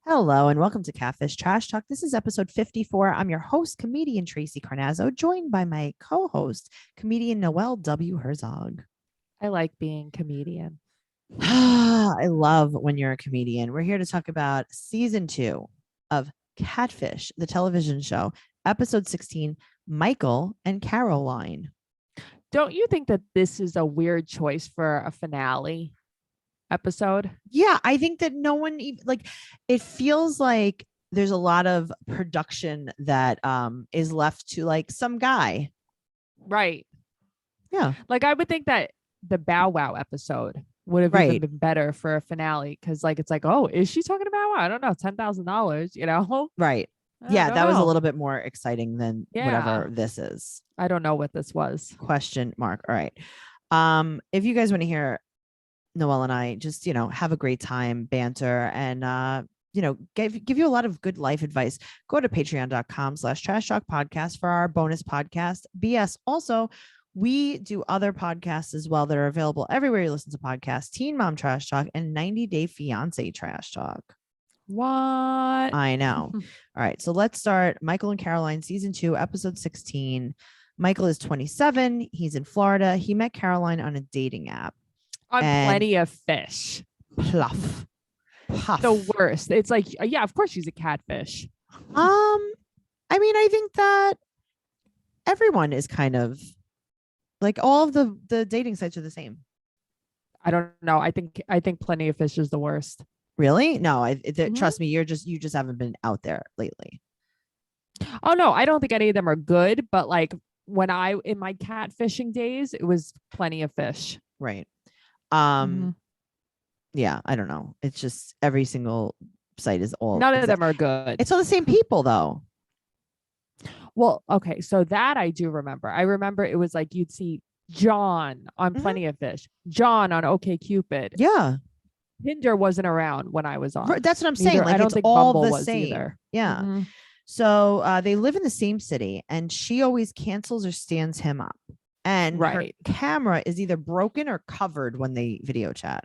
Hello and welcome to Catfish Trash Talk. This is episode 54. I'm your host, comedian Tracey Carnazzo, joined by my co-host, comedian Noelle W. Herzog. I like being comedian. I love when you're a comedian. We're here to talk about season 2 of Catfish, the television show, episode 16, Micheal and Caroline. Don't you think that this is a weird choice for a finale episode? Yeah, I think that no one it feels like there's a lot of production that is left to like some guy. Right. Yeah. Like I would think that the Bow Wow episode would have even been better for a finale because it's like, oh, is she talking about I don't know, $10,000, you know? Right. Yeah, that was a little bit more exciting than whatever this is. I don't know what this was. Question mark. All right. If you guys want to hear Noelle and I just, have a great time, banter, and give you a lot of good life advice, go to patreon.com/trash talk podcast for our bonus podcast, BS. Also, we do other podcasts as well that are available everywhere you listen to podcasts, Teen Mom Trash Talk and 90 Day Fiance Trash Talk. What? I know. All right. So let's start. Micheal and Caroline, season 2, episode 16. Micheal is 27. He's in Florida. He met Caroline on a dating app. On Plenty of Fish. Puff. The worst. It's like, yeah, of course she's a catfish. I mean, I think that everyone is kind of like all of the dating sites are the same. I don't know. I think Plenty of Fish is the worst. Really? No, trust me, you just haven't been out there lately. Oh no, I don't think any of them are good, but like when in my catfishing days, it was Plenty of Fish. Right. Yeah, I don't know. It's just every single site is all none of them are good. It's all the same people though. Well, okay, so that I do remember. I remember it was like you'd see John on Plenty of Fish, John on OkCupid. Yeah. Tinder wasn't around when I was on. That's what I'm saying. Like, I don't think all Bumble the same. Either. Yeah. So they live in the same city, and she always cancels or stands him up. And her camera is either broken or covered when they video chat.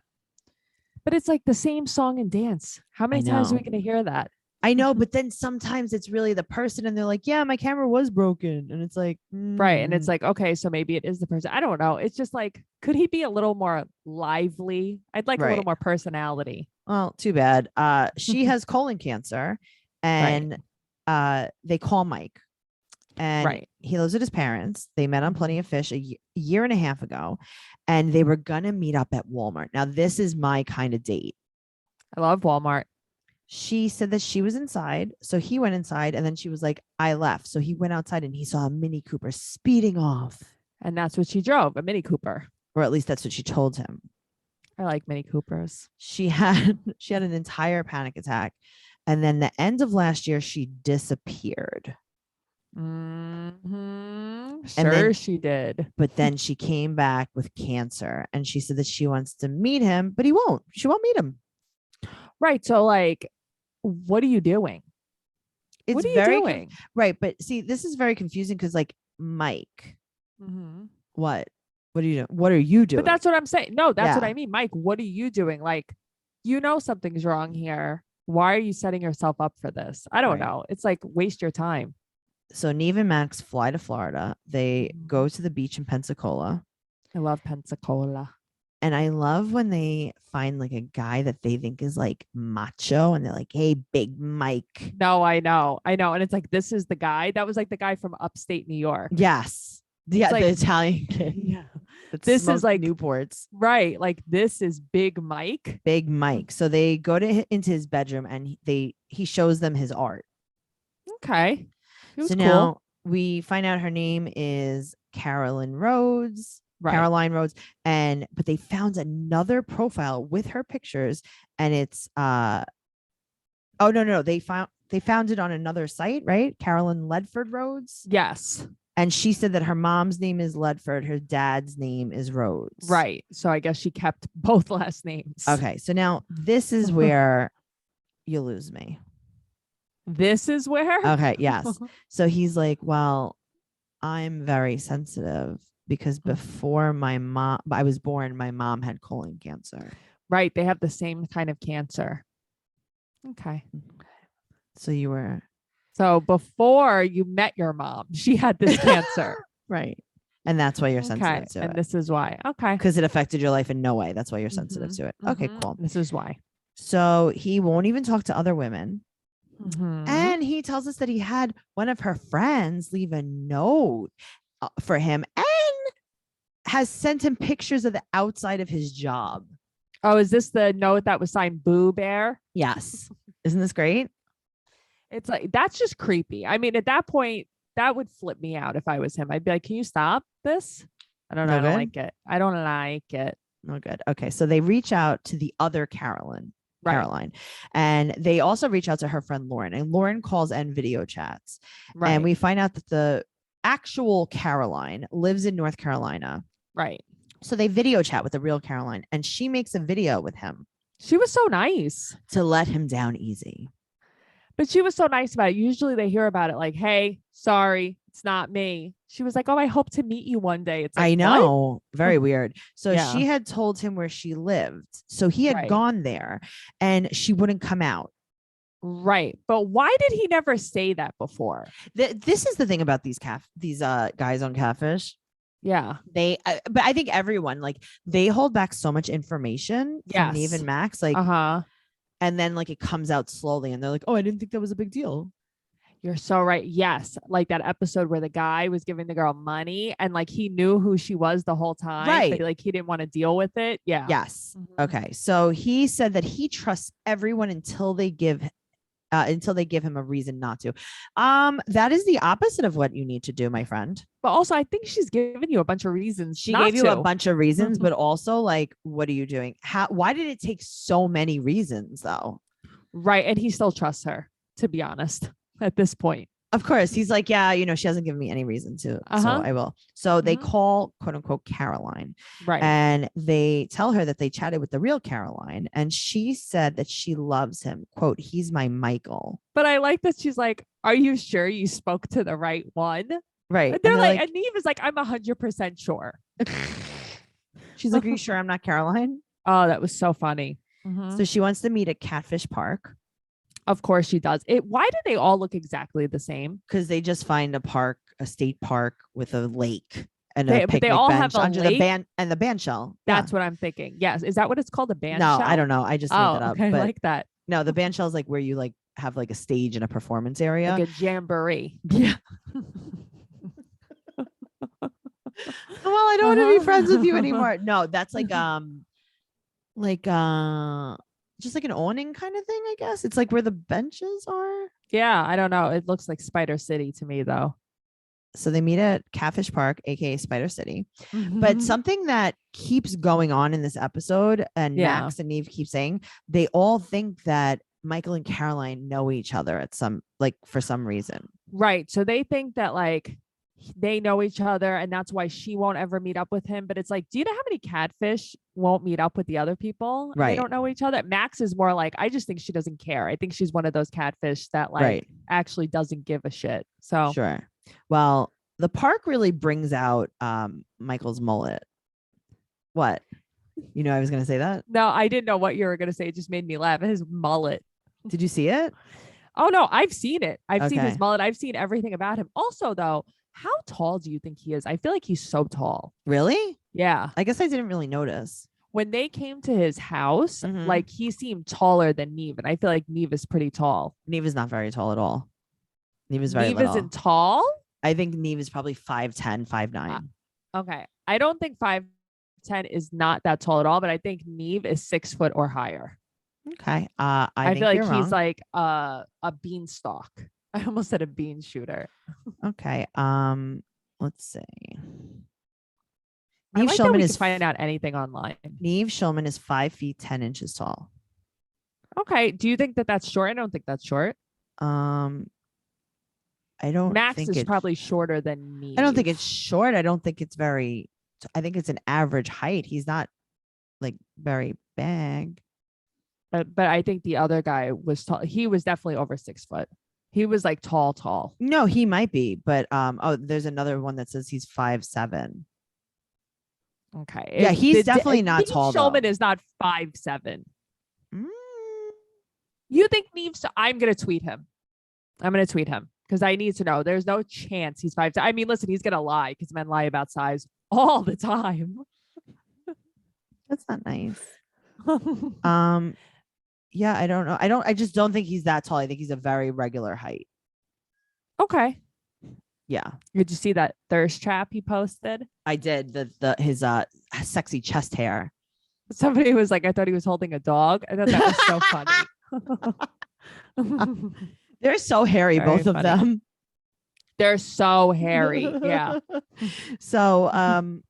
But it's like the same song and dance. How many times are we going to hear that? I know, but then sometimes it's really the person and they're like, yeah, my camera was broken. And it's like, right. And it's like, okay, so maybe it is the person. I don't know. It's just like, could he be a little more lively? I'd like a little more personality. Well, too bad. She has colon cancer and they call Mike. And he lives with his parents. They met on Plenty of Fish a year and a half ago, and they were going to meet up at Walmart. Now, this is my kind of date. I love Walmart. She said that she was inside. So he went inside, and then she was like, I left. So he went outside and he saw a Mini Cooper speeding off. And that's what she drove, a Mini Cooper. Or at least that's what she told him. I like Mini Coopers. She had an entire panic attack. And then the end of last year, she disappeared. Sure, she did. But then she came back with cancer, and she said that she wants to meet him, but he won't. She won't meet him. Right. So, like, what are you doing? What are you doing? Right. But see, this is very confusing because, like, Mike, what are you doing? What are you doing? But that's what I'm saying. No, that's what I mean. Mike, what are you doing? Like, something's wrong here. Why are you setting yourself up for this? I don't know. It's like, waste your time. So Neve and Max fly to Florida. They go to the beach in Pensacola. I love Pensacola. And I love when they find like a guy that they think is like macho, and they're like, hey, Big Mike. No, I know. And it's like, this is the guy. That was like the guy from upstate New York. Yes. Yeah, like, the Italian kid. Yeah. This is like Newports. Right. Like, this is Big Mike. Big Mike. So they go into his bedroom, and he shows them his art. Okay. So now we find out her name is Caroline Rhodes. But they found another profile with her pictures, and it's they found it on another site, right? Carolyn Ledford Rhodes. Yes. And she said that her mom's name is Ledford, her dad's name is Rhodes. Right. So I guess she kept both last names. Okay. So now this is where you lose me. This is where? Okay. Yes. So he's like, well, I'm very sensitive because before I was born, my mom had colon cancer. Right. They have the same kind of cancer. Okay. So you were So before you met your mom, she had this cancer. right. And that's why you're Okay. sensitive to And it. this is why. Okay. Because it affected your life in no way. That's why you're sensitive to it. Okay, cool. This is why. So he won't even talk to other women. Mm-hmm. And he tells us that he had one of her friends leave a note for him and has sent him pictures of the outside of his job. Oh, is this the note that was signed Boo Bear? Yes. Isn't this great? It's like, that's just creepy. I mean, at that point, that would flip me out if I was him. I'd be like, can you stop this? I don't know. No I don't good? like it. I don't like it. No good. Okay. So they reach out to the other Caroline. And they also reach out to her friend Lauren, and Lauren calls and video chats. Right. And we find out that the actual Caroline lives in North Carolina. Right. So they video chat with the real Caroline, and she makes a video with him. She was so nice to let him down easy. But she was so nice about it. Usually they hear about it like, hey, sorry, it's not me. She was like, oh, I hope to meet you one day. It's like, I know. What? Very weird. So Yeah. she had told him where she lived. So he had gone there and she wouldn't come out. Right. But why did he never say that before? This is the thing about these guys on Catfish. Yeah. But I think everyone, like, they hold back so much information from Neve and Max. Like, and then like it comes out slowly and they're like, oh, I didn't think that was a big deal. You're so right. Yes. Like that episode where the guy was giving the girl money and like he knew who she was the whole time. Right. But like he didn't want to deal with it. Yeah. Yes. Okay. So he said that he trusts everyone until they give him a reason not to. That is the opposite of what you need to do, my friend. But also, I think she's given you a bunch of reasons. She gave you a bunch of reasons, but also like, what are you doing? Why did it take so many reasons though? Right. And he still trusts her, to be honest, at this point. Of course. He's like, yeah, she hasn't given me any reason to, so I will. So they call quote unquote Caroline. Right. And they tell her that they chatted with the real Caroline. And she said that she loves him. Quote, he's my Micheal. But I like that she's like, are you sure you spoke to the right one? Right. And they're like, and Neve is like, I'm 100% sure. She's like, are you sure I'm not Caroline? Oh, that was so funny. So she wants to meet at Catfish Park. Of course she does. Why do they all look exactly the same? Because they just find a state park with a lake and a picnic they all bench have under the band shell. That's what I'm thinking. Yes. Is that what it's called? A band shell? No, I don't know. I just made that up. Okay, but I like that. No, the band shell is like where you like have like a stage and a performance area. Like a jamboree. Yeah. Well, I don't want to be friends with you anymore. No, that's like just like an awning kind of thing, I guess. It's like where the benches are. Yeah, I don't know. It looks like Spider City to me though. So they meet at Catfish Park, aka Spider City. But something that keeps going on in this episode, and Max and Neve keep saying, they all think that Micheal and Caroline know each other for some reason. Right. So they think that like they know each other and that's why she won't ever meet up with him. But it's like, do you know how many catfish won't meet up with the other people? Right. They don't know each other. Max is more like, I just think she doesn't care. I think she's one of those catfish that like actually doesn't give a shit. So sure. Well, the park really brings out Michael's mullet. What? I was going to say that. No, I didn't know what you were going to say. It just made me laugh. His mullet. Did you see it? Oh, no, I've seen it. I've seen his mullet. I've seen everything about him. Also, though, how tall do you think he is? I feel like he's so tall. Really? Yeah. I guess I didn't really notice. When they came to his house, like he seemed taller than Neve. And I feel like Neve is pretty tall. Neve is not very tall at all. Neve is very Neve little. isn't tall? I think Neve is probably 5'10", 5'9". Okay. I don't think 5'10" is not that tall at all, but I think Neve is 6 foot or higher. Okay. I feel like he's like a beanstalk. I almost said a bean shooter. Okay. Let's see. Neve Schulman is find out anything online. Neve Schulman is 5 feet 10 inches tall. Okay. Do you think that that's short? I don't think that's short. I don't. Max is probably shorter than Neve. I don't think it's short. I don't think it's very. I think it's an average height. He's not like very big. But I think the other guy was tall. He was definitely over 6 foot. He was like tall. No, he might be, but there's another one that says he's 5'7". Okay. Yeah, he's definitely not tall. Schulman is not 5'7". Yeah, You think Neve's? I'm gonna tweet him. I'm gonna tweet him because I need to know. There's no chance he's 5'10". I mean, listen, he's gonna lie because men lie about size all the time. That's not nice. Yeah, I don't know. I just don't think he's that tall. I think he's a very regular height. Okay. Yeah. Did you see that thirst trap he posted? I did. His sexy chest hair. Somebody was like, I thought he was holding a dog. I thought that was so funny. They're so hairy, Very both of them. They're so hairy. Yeah. So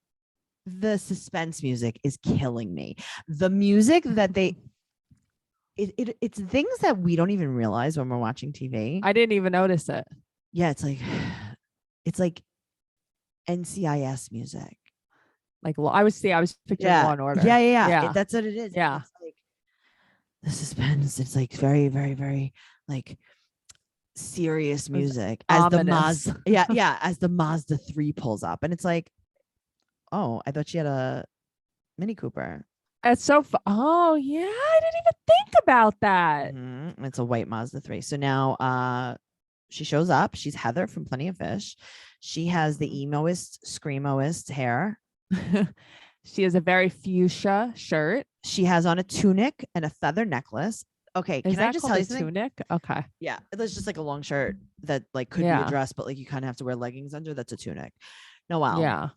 the suspense music is killing me. The music that it's things that we don't even realize when we're watching TV. I didn't even notice it. Yeah, it's like NCIS music. Like I was picturing Law and Order. Yeah. That's what it is. Yeah. It's like the suspense. It's like very, very, very like serious music as the Mazda. As the Mazda 3 pulls up, and it's like, oh, I thought she had a Mini Cooper. That's so oh yeah, I didn't even think about that. It's a white Mazda 3. So now she shows up. She's Heather from Plenty of Fish. She has the emoist, screamoist hair. She has a very fuchsia shirt. She has on a tunic and a feather necklace. Okay, can I just tell you something? Tunic? Okay. Yeah, it's just like a long shirt that like could be a dress, but like you kind of have to wear leggings under. That's a tunic. Noelle. Yeah.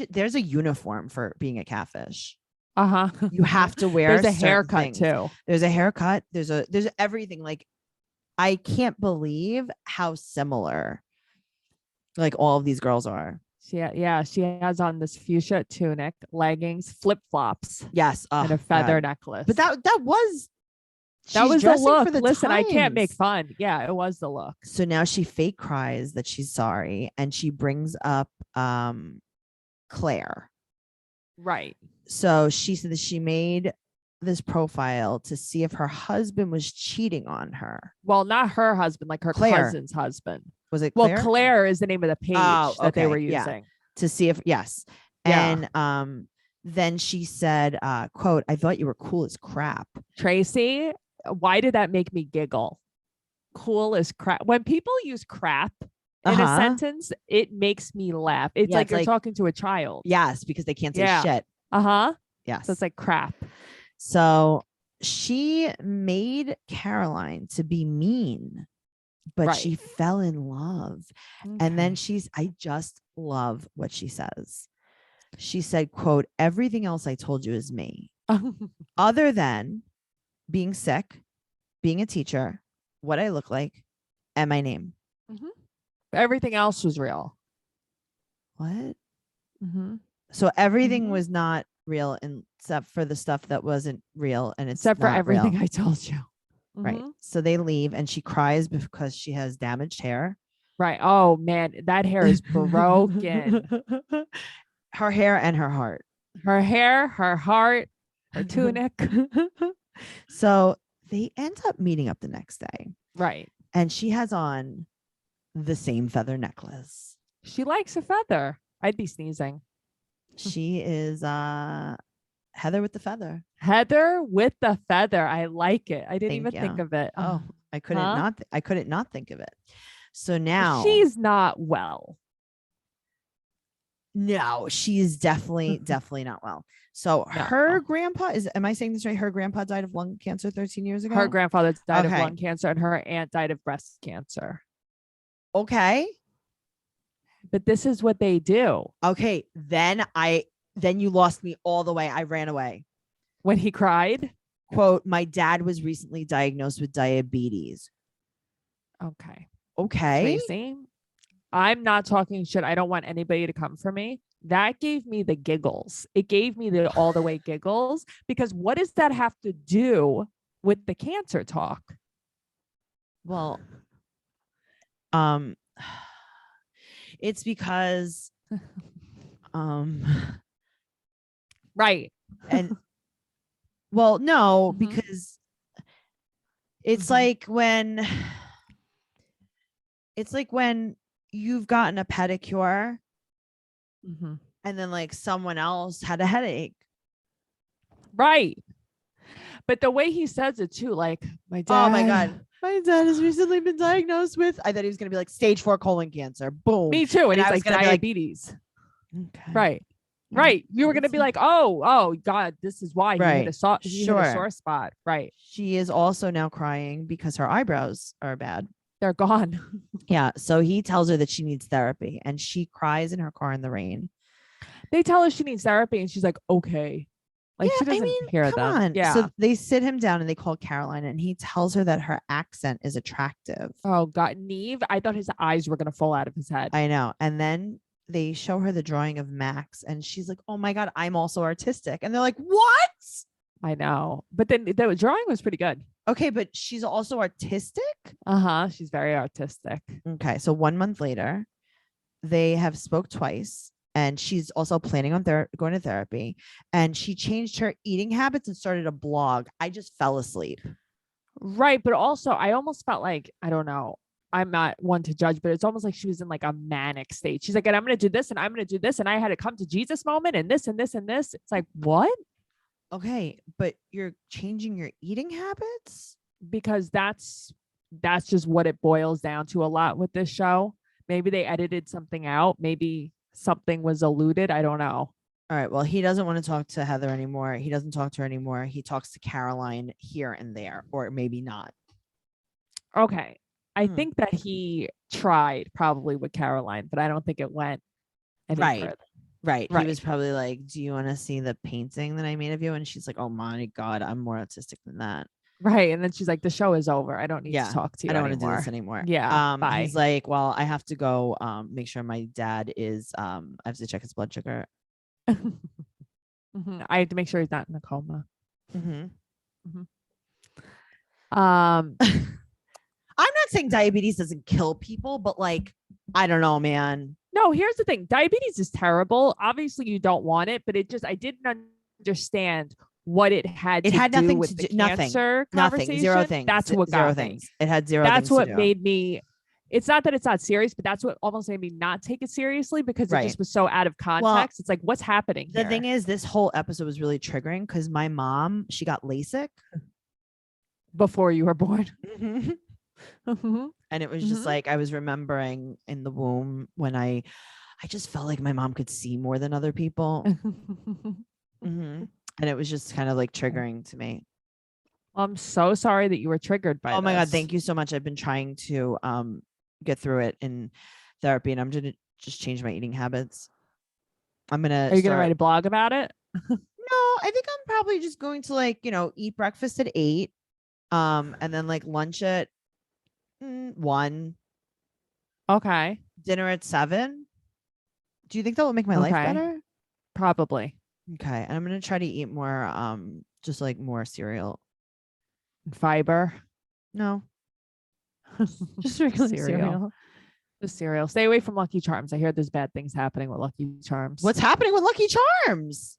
There's a uniform for being a catfish. Uh-huh. You have to wear there's a haircut things. too. There's a haircut. There's everything. Like, I can't believe how similar like all of these girls are. She has on this fuchsia tunic, leggings, flip-flops. Yes. And a feather necklace. But that was the look. Listen, I can't make fun. Yeah, it was the look. So now she fake cries that she's sorry, and she brings up Claire. Right. So she said that she made this profile to see if her husband was cheating on her. Well, not her husband, like her cousin's husband. Was it Claire? Well, Claire is the name of the page that they were using. Yeah. To see if, yes. Yeah. And then she said, quote, I thought you were cool as crap. Tracey, why did that make me giggle? Cool as crap. When people use crap in a sentence, it makes me laugh. It's like you're talking to a child. Yes, because they can't say shit. Yes. So it's like crap. So she made Caroline to be mean, but she fell in love. Okay. And then I just love what she says. She said, quote, everything else I told you is me. Other than being sick, being a teacher, what I look like, and my name. Mm-hmm. Everything else was real. What? Mm-hmm. So everything was not real except for the stuff that wasn't real, and it's except for everything real. I told you. Right. So they leave, and she cries because she has damaged hair. Right. Oh man, that hair is broken. Her hair and her heart. Her hair, her heart, her tunic. So they end up meeting up the next day. Right. And she has on the same feather necklace. She likes a feather. I'd be sneezing. She is Heather with the feather. Heather with the feather. I like it. I didn't even think of it. Oh, I couldn't not think of it. So now she's not well. No, she is definitely not well. So her grandpa am I saying this right? Her grandpa died of lung cancer 13 years ago. Her grandfather died of lung cancer, and her aunt died of breast cancer. Okay. But this is what they do. Okay. Then you lost me all the way. I ran away. When he cried? Quote, my dad was recently diagnosed with diabetes. Okay. Tracey, I'm not talking shit. I don't want anybody to come for me. That gave me the giggles. It gave me the all the way giggles, because what does that have to do with the cancer talk? Well, it's because, right. And well, no, because it's like when you've gotten a pedicure and then like someone else had a headache. Right. But the way he says it too, like my dad. Oh my God. My dad has recently been diagnosed with, I thought he was going to be like stage 4 colon cancer. Boom. Me too. And I he's was like gonna be like, diabetes. okay. Right. Right. You were going to be like, oh God, this is why he hit a sore spot. Right. She is also now crying because her eyebrows are bad. They're gone. Yeah. So he tells her that she needs therapy and she cries in her car in the rain. They tell her she needs therapy and she's like, okay. Like yeah, she doesn't hear come them. on. Yeah. So they sit him down and they call Caroline and he tells her that her accent is attractive. Oh God. Neve, I thought his eyes were going to fall out of his head. I know. And then they show her the drawing of Max and she's like, oh my God, I'm also artistic. And they're like, what? I know. But then the drawing was pretty good. Okay, but she's also artistic? Uh-huh. She's very artistic. Okay. So 1 month later, they have spoke twice and she's also planning on going to therapy and she changed her eating habits and started a blog. I just fell asleep. Right. But also I almost felt like, I don't know, I'm not one to judge, but it's almost like she was in like a manic state. She's like, and I'm going to do this and I'm going to do this. And I had a come to Jesus moment and this and this and this. It's like, what? Okay. But you're changing your eating habits? Because that's just what it boils down to a lot with this show. Maybe they edited something out. Maybe something was alluded. I don't know. All right. Well, he doesn't want to talk to Heather anymore. He doesn't talk to her anymore. He talks to Caroline here and there, or maybe not. Okay. I think that he tried probably with Caroline, but I don't think it went any further. Right. He was probably like, do you want to see the painting that I made of you? And she's like, oh my God, I'm more autistic than that. Right. And then she's like, the show is over. I don't need to talk to you. I don't want to do this anymore. Yeah. Bye. He's like, well, I have to go make sure my dad is I have to check his blood sugar. I have to make sure he's not in a coma. I'm not saying diabetes doesn't kill people, but like, I don't know, man. No, here's the thing. Diabetes is terrible. Obviously, you don't want it, but I didn't understand what it had to do nothing with to the cancer conversation. Zero things. That's what got me. It had zero. That's what made me. It's not that it's not serious, but that's what almost made me not take it seriously because it just was so out of context. Well, it's like, what's happening here? The thing is, this whole episode was really triggering because my mom, she got LASIK before you were born. And it was just like, I was remembering in the womb when I just felt like my mom could see more than other people. And it was just kind of like triggering to me. I'm so sorry that you were triggered by this. Oh my God. Thank you so much. I've been trying to get through it in therapy and I'm going to just change my eating habits. Are you going to write a blog about it? No, I think I'm probably just going to like, eat breakfast at 8. And then like lunch at 1. Okay. Dinner at 7. Do you think that will make my life better? Probably. Okay. And I'm going to try to eat more, just like more cereal. Fiber. No. Just regular cereal. Just cereal. Stay away from Lucky Charms. I hear there's bad things happening with Lucky Charms. What's happening with Lucky Charms?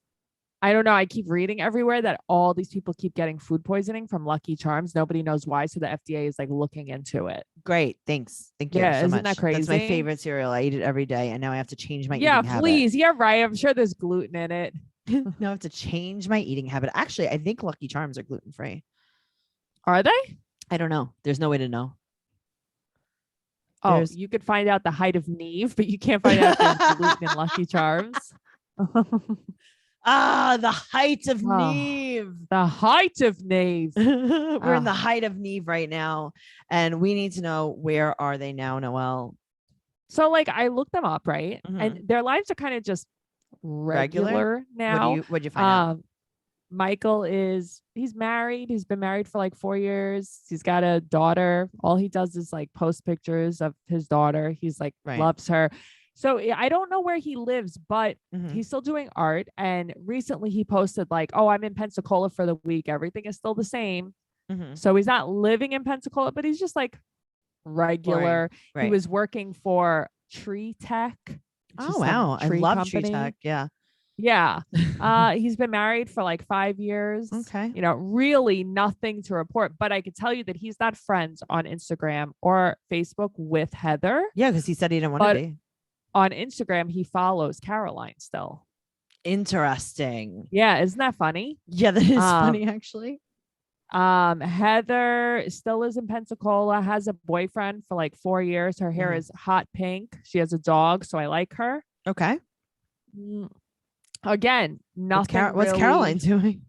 I don't know. I keep reading everywhere that all these people keep getting food poisoning from Lucky Charms. Nobody knows why. So the FDA is like looking into it. Great. Thanks. Thank you so isn't much. That crazy? That's my favorite cereal. I eat it every day. And now I have to change my eating habit. Yeah, please. Yeah, right. I'm sure there's gluten in it. Now I have to change my eating habit. Actually, I think Lucky Charms are gluten-free. Are they? I don't know. There's no way to know. Oh, you could find out the height of Neve, but you can't find out if there's gluten in Lucky Charms. The height of Neve. The height of Neve. We're in the height of Neve right now. And we need to know, where are they now, Noelle? So like I looked them up, right? And their lives are kind of just regular now. What'd you find out? Micheal he's married. He's been married for like 4 years. He's got a daughter. All he does is like post pictures of his daughter. He's like loves her. So I don't know where he lives, but he's still doing art. And recently he posted like, oh, I'm in Pensacola for the week. Everything is still the same. So he's not living in Pensacola, but he's just like regular. He was working for Tree Tech. Oh, wow. I love Tree Tech. Yeah. Yeah. He's been married for like 5 years. Okay. Really nothing to report, but I could tell you that he's not friends on Instagram or Facebook with Heather. Yeah. Cause he said he didn't want to be. On Instagram, he follows Caroline still. Interesting. Yeah. Isn't that funny? Yeah, that is funny actually. Heather still lives in Pensacola, has a boyfriend for like 4 years. Her hair is hot pink. She has a dog, so I like her. Okay. Again, nothing What's really. Caroline doing?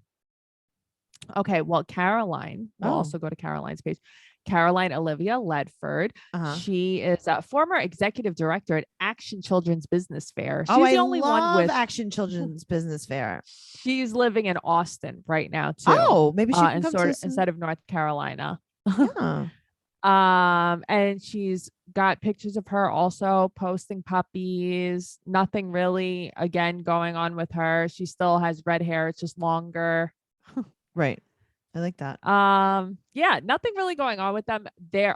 Okay, well, Caroline, we'll also go to Caroline's page. Caroline Olivia Ledford. She is a former executive director at Action Children's Business Fair. She's the only one with Action Children's Business Fair. She's living in Austin right now too. Oh, maybe she can come to instead of North Carolina. Yeah. And she's got pictures of her also posting puppies. Nothing really again going on with her. She still has red hair. It's just longer. Right. I like that. Yeah, nothing really going on with them.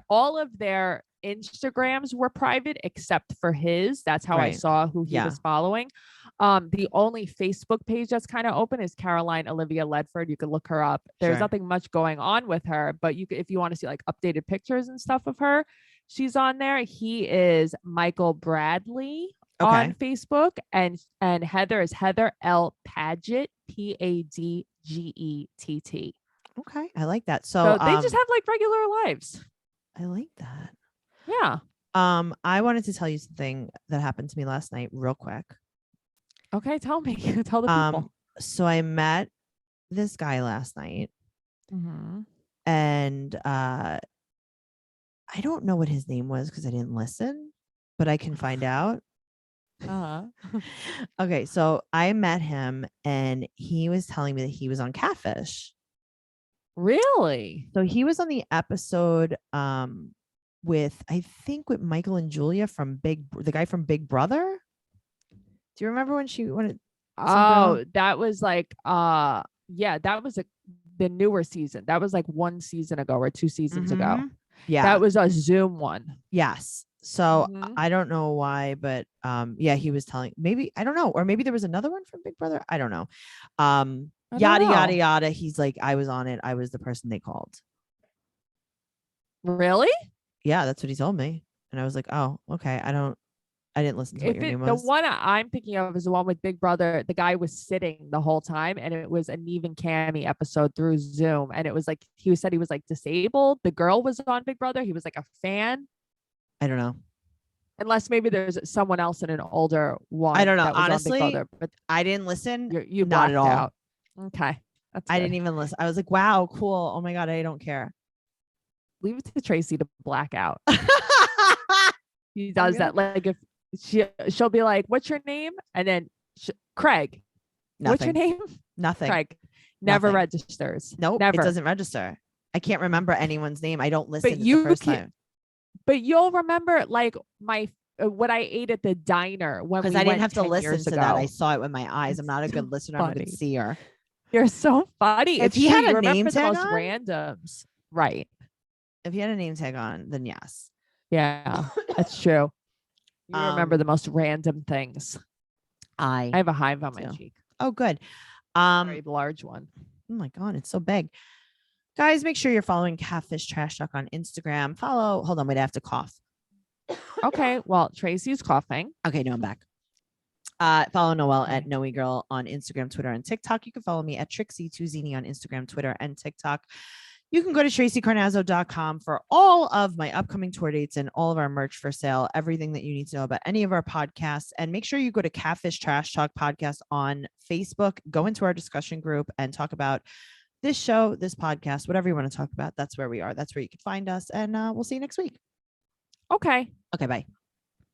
All of their Instagrams were private except for his. That's how I saw who he was following. The only Facebook page that's kind of open is Caroline Olivia Ledford. You could look her up. There's nothing much going on with her, but you could, if you want to see like updated pictures and stuff of her, she's on there. He is Michael Bradley on Facebook, and Heather is Heather L. Paget, Padgett. Okay, I like that. So they just have like regular lives. I like that. Yeah. I wanted to tell you something that happened to me last night real quick. Okay, tell me. Tell the people. So I met this guy last night, and I don't know what his name was because I didn't listen, but I can find out. Okay, so I met him and he was telling me that he was on Catfish. Really? So he was on the episode with with Michael and Julia from the guy from Big Brother. Do you remember when that was like yeah, that was the newer season. That was like 1 season ago or 2 seasons ago. Yeah. That was a Zoom one. Yes. So I don't know why, but yeah, he was telling, maybe, I don't know, or maybe there was another one from Big Brother. I don't know. Yada, yada. He's like, I was on it. I was the person they called. Really? Yeah, that's what he told me. And I was like, oh, okay. I didn't listen to what your name was. The one I'm thinking of is the one with Big Brother. The guy was sitting the whole time, and it was a Neve and Cammy episode through Zoom. And it was like, he said he was like disabled. The girl was on Big Brother. He was like a fan. I don't know. Unless maybe there's someone else in an older one. I don't know. That was honestly, on Big Brother, but I didn't listen. You not at all. Out. Okay. I didn't even listen. I was like, wow, cool. Oh my God, I don't care. Leave it to Tracey to black out. He does that. Like if she'll be like, what's your name? And then Craig. Nothing. What's your name? Nothing. Craig. Never registers. Nope. Never. It doesn't register. I can't remember anyone's name. I don't listen the first time. But you'll remember like what I ate at the diner when because I didn't have to listen to that. I saw it with my eyes. I'm not a good listener. I'm a good seer. You're so funny. If he had a name tag on, randoms, right? If he had a name tag on, then yes. Yeah, that's true. You remember the most random things. I have a hive on my cheek. Oh, good. Very large one. Oh my God, it's so big. Guys, make sure you're following Catfish Trash Talk on Instagram. Hold on, wait, I have to cough. Okay, well, Tracey's coughing. Okay, no, I'm back. Follow Noelle at Noe Girl on Instagram, Twitter, and TikTok. You can follow me at Trixie2Zini on Instagram, Twitter, and TikTok. You can go to TraceyCarnazzo.com for all of my upcoming tour dates and all of our merch for sale, everything that you need to know about any of our podcasts. And make sure you go to Catfish Trash Talk Podcast on Facebook, go into our discussion group and talk about this show, this podcast, whatever you want to talk about. That's where we are. That's where you can find us. And we'll see you next week. Okay. Okay, bye.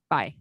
Bye.